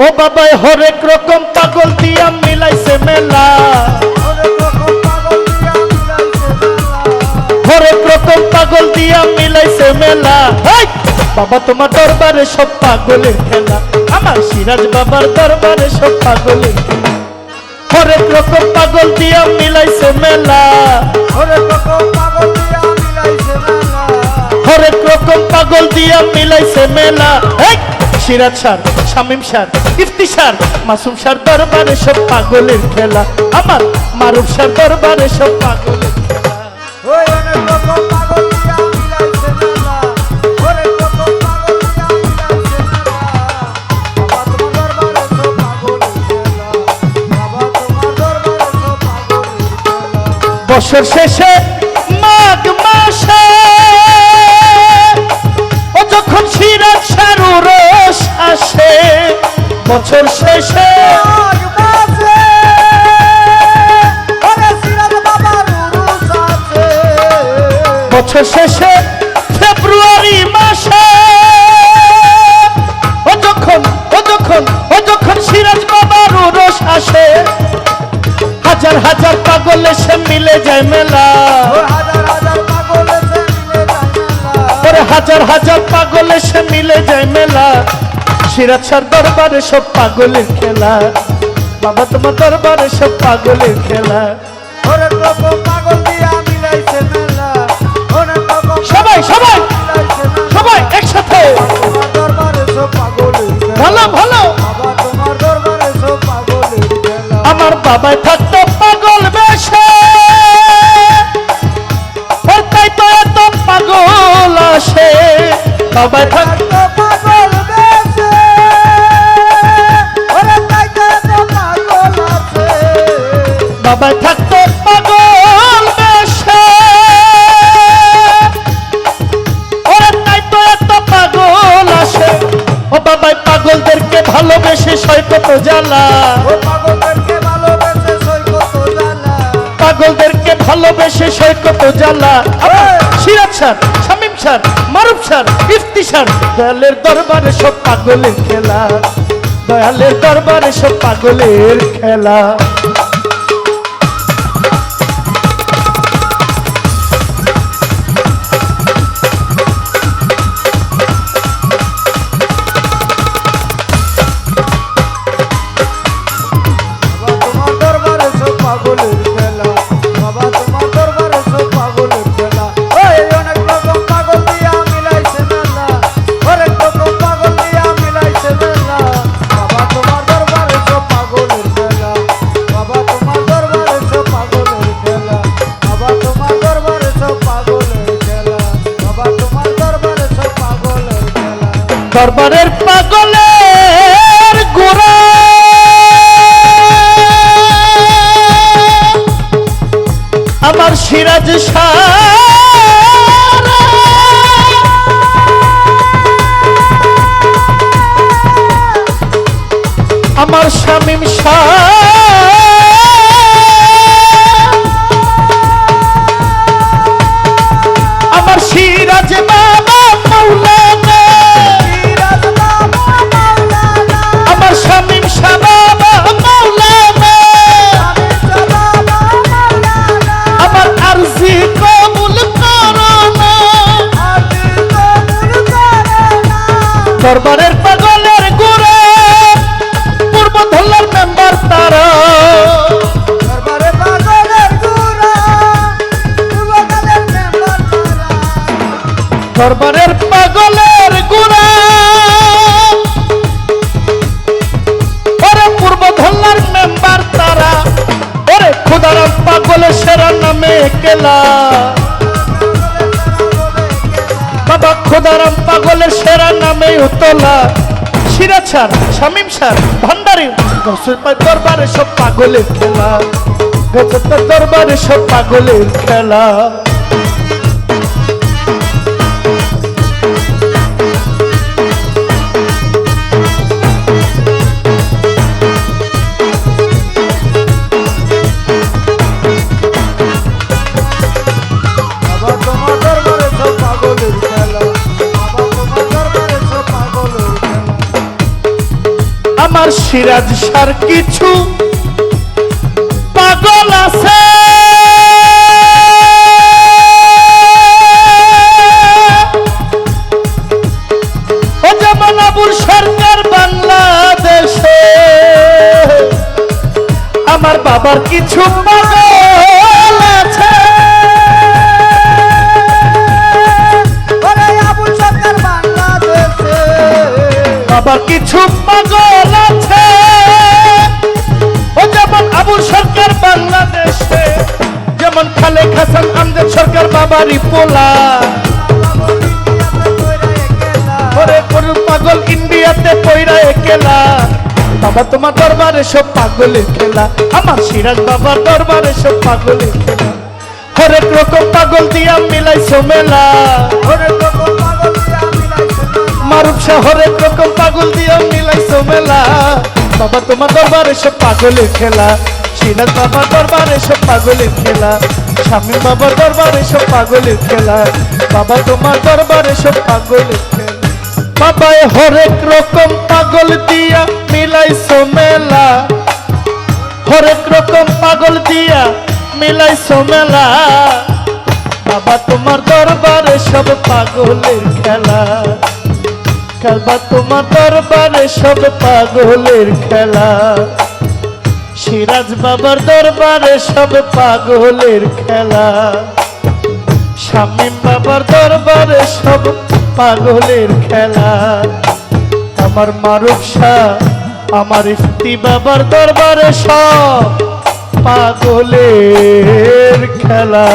ও বাবাই হরেক রকম পাগল দিয়া মিলাইছে মেলা, হরেক রকম পাগল দিয়া মিলাইছে মেলা। বাবা তোমার দরবারে সব পাগলের খেলা, আমার সিরাজ বাবার দরবারে সব পাগলের খেলা। হরেক রকম পাগল দিয়া মিলাইছে মেলা, হরেক রকম পাগল দিয়া মিলাইছে মেলা, হরেক রকম পাগল দিয়া মিলাইছে মেলা। Siraj sir, Shamim sir, Ifti sir, Masum sir দরবারে সব পাগলের খেলা, আমার মারুফ স্যার দরবারে সব পাগলের খেলা। ওই অনেক রকম পাগল দিয়া মিলাইছে মেলা, হরেক রকম পাগল দিয়া মিলাইছে মেলা। বাবা তোমার দরবারে সব পাগলের খেলা, বাবা তোমার দরবারে সব পাগলের খেলা। বছর শেষে মাঘ মাসে ও যখন সিরাজ স্যার রস আসে, বছর শেষে মাঘ মাসে ওরে সিরাজ বাবার উরুস আছে, বছর শেষে ফেব্রুয়ারি মাসে ও যখন সিরাজ বাবার রস আসে, হাজার হাজার পাগল এসে মিলে যায় মেলা, ও হাজার হাজার পাগল এসে মিলে যায় মেলা। ওরে হাজার হাজার পাগল এসে মিলে যায় মেলা। সিরাজ স্যার দরবারে সব পাগলের খেলা, বাবা তোমার দরবারে সব পাগলের খেলা। হরেক রকম পাগল দিয়া মিলাইছে মেলা, অনেক রকম সবাই সবাই মিলাইছে মেলা। সবাই একসাথে তোমার দরবারে সব পাগলের খেলা, ভালো ভালো। বাবা তোমার দরবারে সব পাগলের খেলা। আমার বাবাই থাকতো পাগল বেশে, ওর তাই তো এত পাগল আসে। বাবাই থাকতো তো পাগল বেশে, ওরে তাই তো এত পাগল আছে। বাবাই থাকতো পাগল বেশে, ওরে তাই তো এত পাগল আসে। ও বাবাই পাগলদেরকে ভালোবেসে সয় কত জ্বালা, ও পাগলদেরকে ভালোবেসে সই কত জ্বালা। পাগলদেরকে ভালোবেসে সয় কত জ্বালা। সিরাজ স্যার, শামীম স্যার, মারুফ স্যার, ইফতি স্যার দয়ালের দরবারে সব পাগলের খেলা, দয়ালের দরবারে সব পাগলের খেলা। বাবা তোমার দরবারে সব পাগলের খেলা, বাবা তোমার দরবারে সব পাগলের খেলা। ওই অনেক রকম পাগল দিয়া মিলাইছে মেলা, হরেক রকম পাগল দিয়া মিলাইছে মেলা। বাবা তোমার দরবারে সব পাগলের খেলা, বাবা তোমার দরবারে সব পাগলের খেলা, বাবা তোমার দরবারে সব পাগলের খেলা, বাবা তোমার দরবারে সব পাগলের খেলা। দরবারের পাগলের গোড়া আমার সিরাজ স্যার, আমার শামীম স্যার, আমার সিরাজ বাবা মৌলানা, সিরাজ বাবা মাওলানা, আমার শামীম শাহ বাবা মৌলানা, আমির বাবা মাওলানা, আমার আরজি কবুল করো না। আমির কবুল করে না। দরবারের পাগলের গোড়া পূর্ব ধল্লার মেম্বার তারা, দরবারে পাগলের গুড়া, পূর্বকালের মেম্বার তারা। দরবারের পাগলের গোড়া ওরে পূর্ব ধল্লার মেম্বার তারা, ওরে খুদারাম পাগলের সেরা নামে কেলা, বাবা খুদারাম পাগলের সেরা নামে উতলা। সিরাজ স্যার, শামীম স্যার, ভান্ডারী গৌসের দরবারে সব পাগলের খেলা, গৌসের দরবারে সব পাগলের খেলা। বাবা তোমার দরবারে সব পাগলের খেলা, বাবা তোমার দরবারে সব পাগলের খেলা। আমার সিরাজ সার কিছু পাগল আছে, ও যেমন আবুর সরকার বাংলাদেশে। আমার বাবার কিছু পাগল আছে, ওরে আবুল সরকার বাংলাদেশে। বাবার কিছু পাগল আছে, ও যেমন আবুল সরকার বাংলাদেশে। যেমন খালেক হাসান আমজাদ সরকার বাবারই পোলা, ওরে কোন পাগল ইন্ডিয়াতে পয়রা একেলা। বাবা তোমার দরবারে সব পাগলের খেলা, আমার সিরাজ বাবার দরবারে সব পাগলের খেলা। হরেক রকম পাগল দিয়া মিলাইছো মেলা, ওরে রকম পাগল দিয়া মিলাইছে মেলা। মারুফ শাহ হরেক রকম পাগল দিয়া মিলাইছো মেলা। বাবা তোমার দরবারে সব পাগলের খেলা, সিরাজ বাবার দরবারে সব পাগলের খেলা, শামীম বাবার দরবারে সব পাগলের খেলা। বাবা তোমার দরবারে সব পাগলের খেলা। বাবায় হরেক রকম পাগল দিয়া মিলাইছো মেলা, হরেক রকম পাগল দিয়া মিলাইছো মেলা। বাবা তোমার দরবারে সব পাগলের খেলা, বাবা তোমার দরবারে সব পাগলের খেলা। সিরাজ বাবার দরবারে সব পাগলের খেলা, শামীম বাবার দরবারে সব পাগলের খেলা। আমার মারুফ শাহ আমার ইফতি বাবার দরবারে সব পাগলের খেলা।